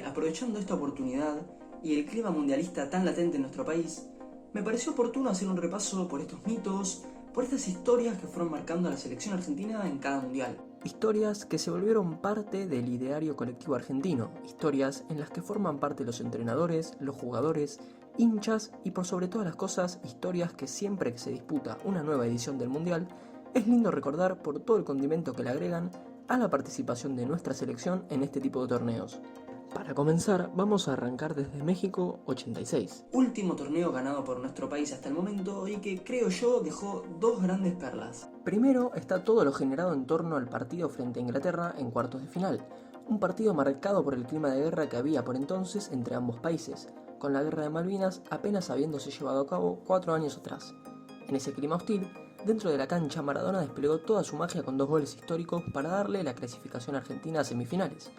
Aprovechando esta oportunidad y el clima mundialista tan latente en nuestro país, me pareció oportuno hacer un repaso por estos mitos, por estas historias que fueron marcando a la selección argentina en cada mundial. Historias que se volvieron parte del ideario colectivo argentino, historias en las que forman parte los entrenadores, los jugadores, hinchas y por sobre todas las cosas, historias que siempre que se disputa una nueva edición del mundial, es lindo recordar por todo el condimento que le agregan a la participación de nuestra selección en este tipo de torneos. Para comenzar, vamos a arrancar desde México 86. Último torneo ganado por nuestro país hasta el momento y que creo yo dejó dos grandes perlas. Primero está todo lo generado en torno al partido frente a Inglaterra en cuartos de final, un partido marcado por el clima de guerra que había por entonces entre ambos países, con la guerra de Malvinas apenas habiéndose llevado a cabo 4 años atrás. En ese clima hostil, dentro de la cancha Maradona desplegó toda su magia con 2 goles históricos para darle la clasificación argentina a semifinales.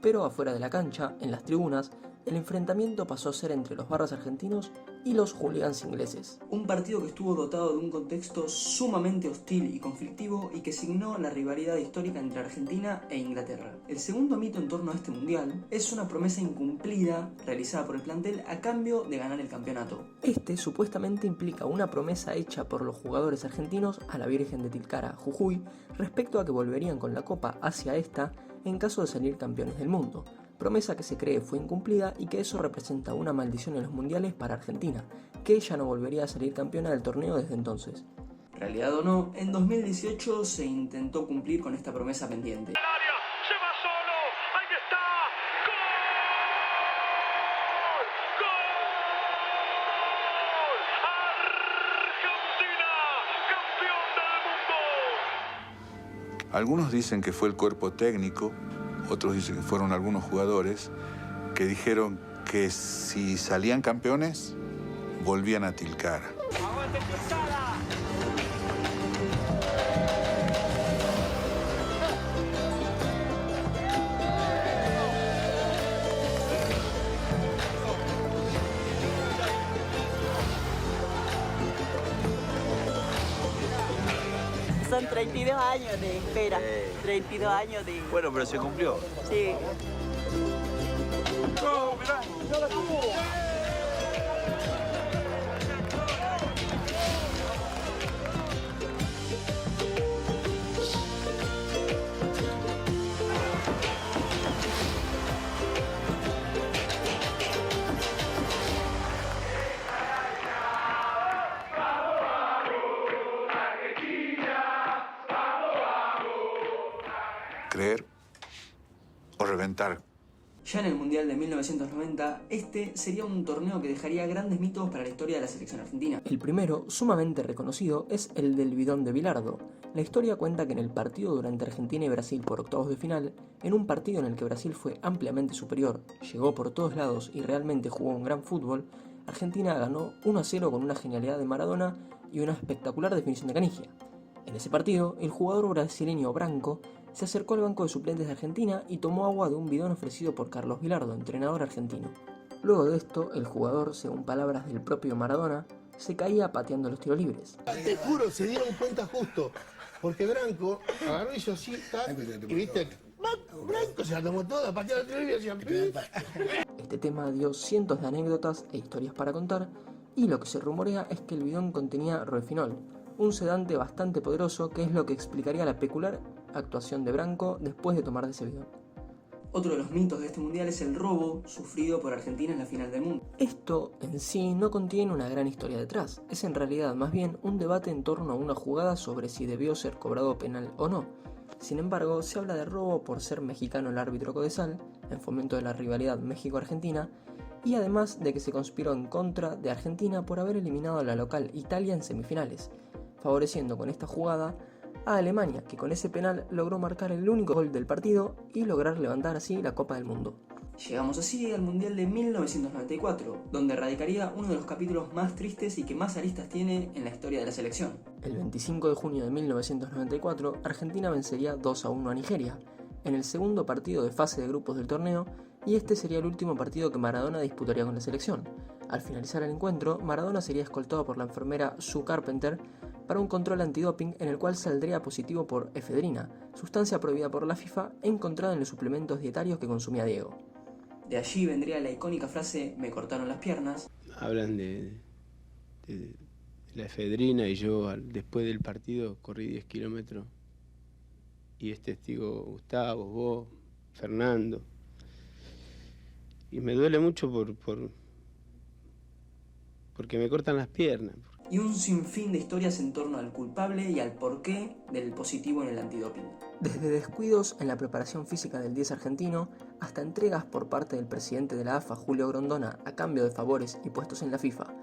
Pero afuera de la cancha, en las tribunas, el enfrentamiento pasó a ser entre los barras argentinos y los hooligans ingleses. Un partido que estuvo dotado de un contexto sumamente hostil y conflictivo y que signó la rivalidad histórica entre Argentina e Inglaterra. El segundo mito en torno a este mundial es una promesa incumplida realizada por el plantel a cambio de ganar el campeonato. Este supuestamente implica una promesa hecha por los jugadores argentinos a la Virgen de Tilcara, Jujuy, respecto a que volverían con la copa hacia esta en caso de salir campeones del mundo. Promesa que se cree fue incumplida y que eso representa una maldición en los mundiales para Argentina, que ella no volvería a salir campeona del torneo desde entonces. Realidad o no, en 2018 se intentó cumplir con esta promesa pendiente. Algunos dicen que fue el cuerpo técnico, otros dicen que fueron algunos jugadores que dijeron que si salían campeones, volvían a Tilcara. ¡Aguante Tilcara! Son 32 años de espera, 32 años de... Bueno, pero se cumplió. Sí. ¡Oh, mirá! ¡Ya la tuvo! Creer o reventar. Ya en el Mundial de 1990, este sería un torneo que dejaría grandes mitos para la historia de la selección argentina. El primero, sumamente reconocido, es el del bidón de Bilardo. La historia cuenta que en el partido durante Argentina y Brasil por octavos de final, en un partido en el que Brasil fue ampliamente superior, llegó por todos lados y realmente jugó un gran fútbol, Argentina ganó 1-0 con una genialidad de Maradona y una espectacular definición de Canigia. En ese partido, el jugador brasileño Branco se acercó al banco de suplentes de Argentina y tomó agua de un bidón ofrecido por Carlos Bilardo, entrenador argentino. Luego de esto, el jugador, según palabras del propio Maradona, se caía pateando los tiros libres. Te juro, se dieron cuenta justo, porque Branco agarró y hizo así, y viste, Branco se la tomó toda, pateó los tiros libres y hacían... Este tema dio cientos de anécdotas e historias para contar, y lo que se rumorea es que el bidón contenía rohypnol, un sedante bastante poderoso que es lo que explicaría la peculiar actuación de Branco después de tomar de ese bidón. Otro de los mitos de este mundial es el robo sufrido por Argentina en la final del mundo. Esto en sí no contiene una gran historia detrás, es en realidad más bien un debate en torno a una jugada sobre si debió ser cobrado penal o no. Sin embargo, se habla de robo por ser mexicano el árbitro Codesal, en fomento de la rivalidad México-Argentina, y además de que se conspiró en contra de Argentina por haber eliminado a la local Italia en semifinales, favoreciendo con esta jugada a Alemania, que con ese penal logró marcar el único gol del partido y lograr levantar así la Copa del Mundo. Llegamos así al Mundial de 1994, donde radicaría uno de los capítulos más tristes y que más aristas tiene en la historia de la selección. El 25 de junio de 1994, Argentina vencería 2-1 a Nigeria, en el segundo partido de fase de grupos del torneo, y este sería el último partido que Maradona disputaría con la selección. Al finalizar el encuentro, Maradona sería escoltado por la enfermera Sue Carpenter para un control antidoping en el cual saldría positivo por efedrina, sustancia prohibida por la FIFA e encontrada en los suplementos dietarios que consumía Diego. De allí vendría la icónica frase "me cortaron las piernas". Hablan de la efedrina y yo después del partido corrí 10 kilómetros y es testigo Gustavo, vos, Fernando. Y me duele mucho porque me cortan las piernas. Y un sinfín de historias en torno al culpable y al porqué del positivo en el antidoping. Desde descuidos en la preparación física del 10 argentino hasta entregas por parte del presidente de la AFA, Julio Grondona, a cambio de favores y puestos en la FIFA.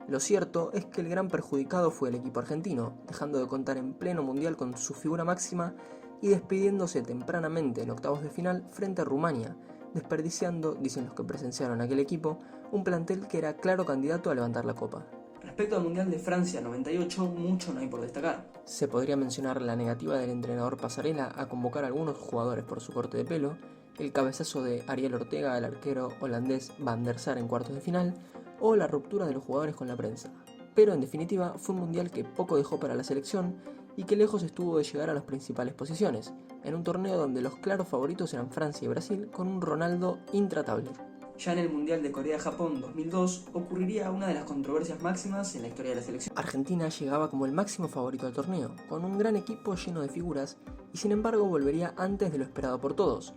Lo cierto es que el gran perjudicado fue el equipo argentino, dejando de contar en pleno mundial con su figura máxima y despidiéndose tempranamente en octavos de final frente a Rumania, desperdiciando, dicen los que presenciaron aquel equipo, un plantel que era claro candidato a levantar la copa. Respecto al Mundial de Francia 98, mucho no hay por destacar. Se podría mencionar la negativa del entrenador Pasarela a convocar a algunos jugadores por su corte de pelo, el cabezazo de Ariel Ortega al arquero holandés Van der Sar en cuartos de final, o la ruptura de los jugadores con la prensa. Pero en definitiva fue un mundial que poco dejó para la selección y que lejos estuvo de llegar a las principales posiciones, en un torneo donde los claros favoritos eran Francia y Brasil con un Ronaldo intratable. Ya en el Mundial de Corea-Japón 2002 ocurriría una de las controversias máximas en la historia de la selección. Argentina llegaba como el máximo favorito del torneo, con un gran equipo lleno de figuras, y sin embargo volvería antes de lo esperado por todos,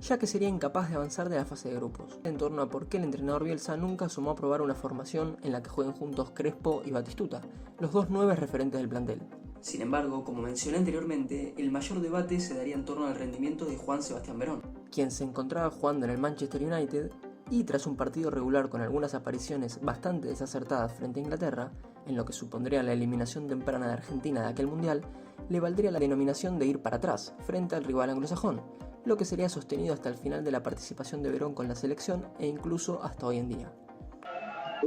ya que sería incapaz de avanzar de la fase de grupos, en torno a por qué el entrenador Bielsa nunca sumó a probar una formación en la que jueguen juntos Crespo y Batistuta, los dos 9 referentes del plantel. Sin embargo, como mencioné anteriormente, el mayor debate se daría en torno al rendimiento de Juan Sebastián Verón, quien se encontraba jugando en el Manchester United y tras un partido regular con algunas apariciones bastante desacertadas frente a Inglaterra, en lo que supondría la eliminación temprana de Argentina de aquel mundial, le valdría la denominación de ir para atrás, frente al rival anglosajón, lo que sería sostenido hasta el final de la participación de Verón con la selección e incluso hasta hoy en día.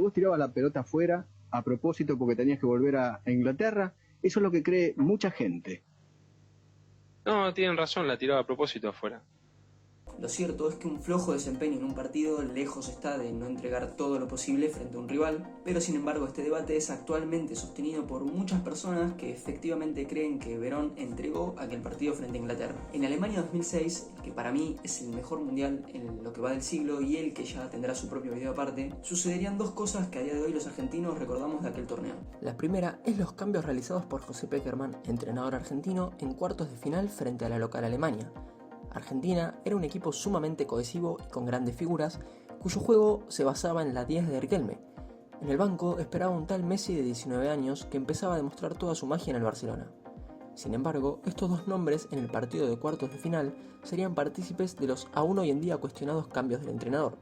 Vos tirabas la pelota afuera a propósito porque tenías que volver a Inglaterra, eso es lo que cree mucha gente. No, tienen razón, la tiraba a propósito afuera. Lo cierto es que un flojo desempeño en un partido lejos está de no entregar todo lo posible frente a un rival, pero sin embargo este debate es actualmente sostenido por muchas personas que efectivamente creen que Verón entregó aquel partido frente a Inglaterra. En Alemania 2006, el que para mí es el mejor mundial en lo que va del siglo y el que ya tendrá su propio video aparte, sucederían dos cosas que a día de hoy los argentinos recordamos de aquel torneo. La primera es los cambios realizados por José Pekerman, entrenador argentino, en cuartos de final frente a la local Alemania. Argentina era un equipo sumamente cohesivo y con grandes figuras, cuyo juego se basaba en la 10 de Riquelme. En el banco esperaba un tal Messi de 19 años que empezaba a demostrar toda su magia en el Barcelona. Sin embargo, estos dos nombres en el partido de cuartos de final serían partícipes de los aún hoy en día cuestionados cambios del entrenador.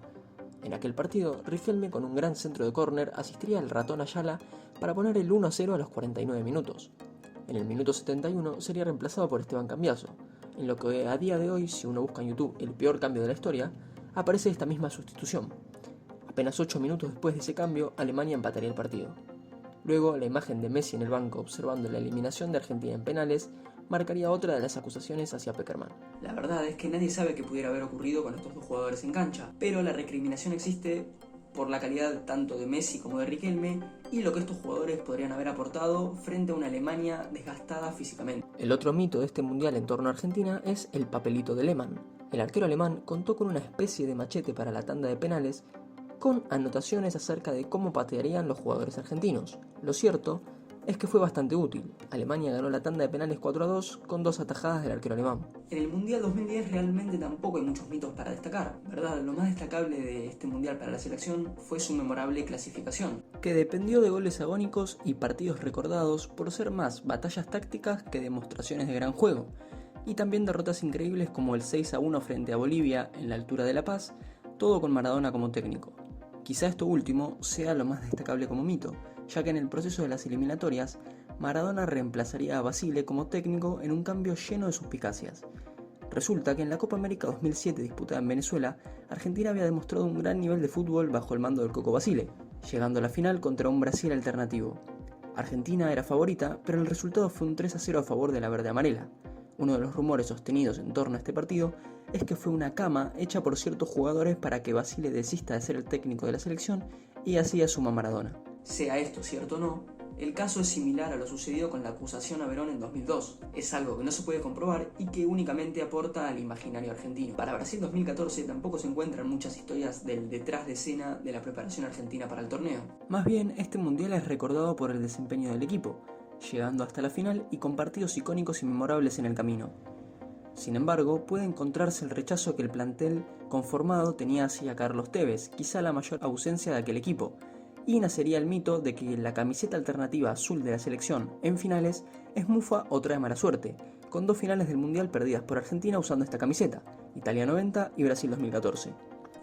En aquel partido, Riquelme con un gran centro de córner asistiría al ratón Ayala para poner el 1-0 a los 49 minutos. En el minuto 71 sería reemplazado por Esteban Cambiaso, en lo que a día de hoy, si uno busca en YouTube el peor cambio de la historia, aparece esta misma sustitución. Apenas 8 minutos después de ese cambio, Alemania empataría el partido. Luego, la imagen de Messi en el banco observando la eliminación de Argentina en penales marcaría otra de las acusaciones hacia Pekerman. La verdad es que nadie sabe qué pudiera haber ocurrido con estos dos jugadores en cancha, pero la recriminación existe por la calidad tanto de Messi como de Riquelme y lo que estos jugadores podrían haber aportado frente a una Alemania desgastada físicamente. El otro mito de este mundial en torno a Argentina es el papelito de Lehmann. El arquero alemán contó con una especie de machete para la tanda de penales con anotaciones acerca de cómo patearían los jugadores argentinos. Lo cierto es que fue bastante útil. Alemania ganó la tanda de penales 4-2 con 2 atajadas del arquero alemán. En el Mundial 2010 realmente tampoco hay muchos mitos para destacar, ¿verdad? Lo más destacable de este Mundial para la selección fue su memorable clasificación, que dependió de goles agónicos y partidos recordados por ser más batallas tácticas que demostraciones de gran juego, y también derrotas increíbles como el 6-1 frente a Bolivia en la altura de La Paz, todo con Maradona como técnico. Quizá esto último sea lo más destacable como mito, ya que en el proceso de las eliminatorias, Maradona reemplazaría a Basile como técnico en un cambio lleno de suspicacias. Resulta que en la Copa América 2007 disputada en Venezuela, Argentina había demostrado un gran nivel de fútbol bajo el mando del Coco Basile, llegando a la final contra un Brasil alternativo. Argentina era favorita, pero el resultado fue un 3-0 a favor de la verde amarela. Uno de los rumores sostenidos en torno a este partido es que fue una cama hecha por ciertos jugadores para que Basile desista de ser el técnico de la selección y así asuma Maradona. Sea esto cierto o no, El caso es similar a lo sucedido con la acusación a Verón en 2002. Es algo que no se puede comprobar y que únicamente aporta al imaginario argentino. Para Brasil 2014 tampoco se encuentran muchas historias del detrás de escena de la preparación argentina para el torneo. Más bien, este mundial es recordado por el desempeño del equipo, llegando hasta la final y con partidos icónicos y memorables en el camino. Sin embargo, puede encontrarse el rechazo que el plantel conformado tenía hacia Carlos Tevez, quizá la mayor ausencia de aquel equipo, y nacería el mito de que la camiseta alternativa azul de la selección en finales es mufa o trae mala suerte, con 2 finales del mundial perdidas por Argentina usando esta camiseta, Italia 90 y Brasil 2014.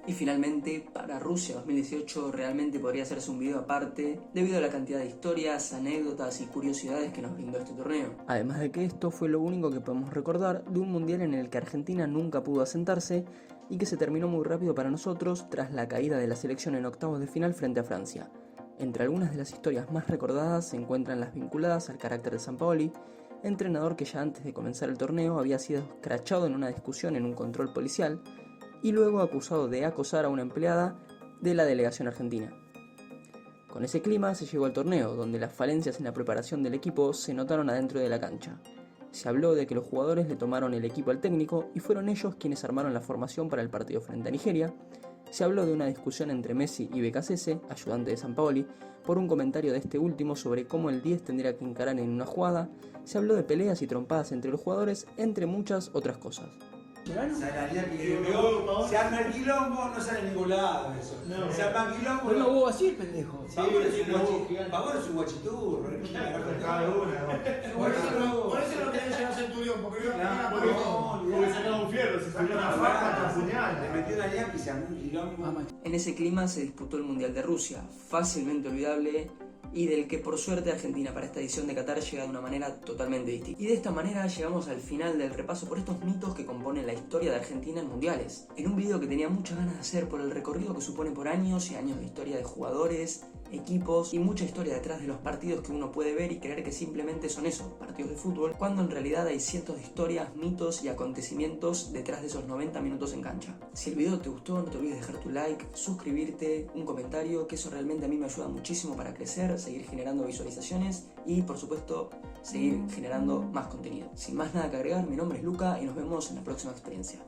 Y finalmente, para Rusia 2018 realmente podría hacerse un video aparte debido a la cantidad de historias, anécdotas y curiosidades que nos brindó este torneo. Además de que esto fue lo único que podemos recordar de un mundial en el que Argentina nunca pudo asentarse y que se terminó muy rápido para nosotros tras la caída de la selección en octavos de final frente a Francia. Entre algunas de las historias más recordadas se encuentran las vinculadas al carácter de Sampaoli, entrenador que ya antes de comenzar el torneo había sido escrachado en una discusión en un control policial y luego acusado de acosar a una empleada de la delegación argentina. Con ese clima se llegó al torneo, donde las falencias en la preparación del equipo se notaron adentro de la cancha. Se habló de que los jugadores le tomaron el equipo al técnico y fueron ellos quienes armaron la formación para el partido frente a Nigeria. Se habló de una discusión entre Messi y Becasese, ayudante de Sampaoli, por un comentario de este último sobre cómo el 10 tendría que encarar en una jugada. Se habló de peleas y trompadas entre los jugadores, entre muchas otras cosas. Se arma el quilombo, no sale a ningún lado eso. No. Se arma el quilombo. No hubo así, pendejo. Pavón es un guachiturro. Por eso no querían llevar Centurión, porque porque sacaba un fierro, se sacó una faja, le metió una llave y se armó un quilombo. En ese clima se disputó el Mundial de Rusia, fácilmente olvidable, y del que por suerte Argentina para esta edición de Qatar llega de una manera totalmente distinta. Y de esta manera llegamos al final del repaso por estos mitos que componen la historia de Argentina en mundiales. En un video que tenía muchas ganas de hacer por el recorrido que supone por años y años de historia de jugadores, equipos y mucha historia detrás de los partidos que uno puede ver y creer que simplemente son eso, partidos de fútbol, cuando en realidad hay cientos de historias, mitos y acontecimientos detrás de esos 90 minutos en cancha. Si el video te gustó, no te olvides de dejar tu like, suscribirte, un comentario, que eso realmente a mí me ayuda muchísimo para crecer, seguir generando visualizaciones y por supuesto seguir generando más contenido. Sin más nada que agregar, mi nombre es Luca y nos vemos en la próxima experiencia.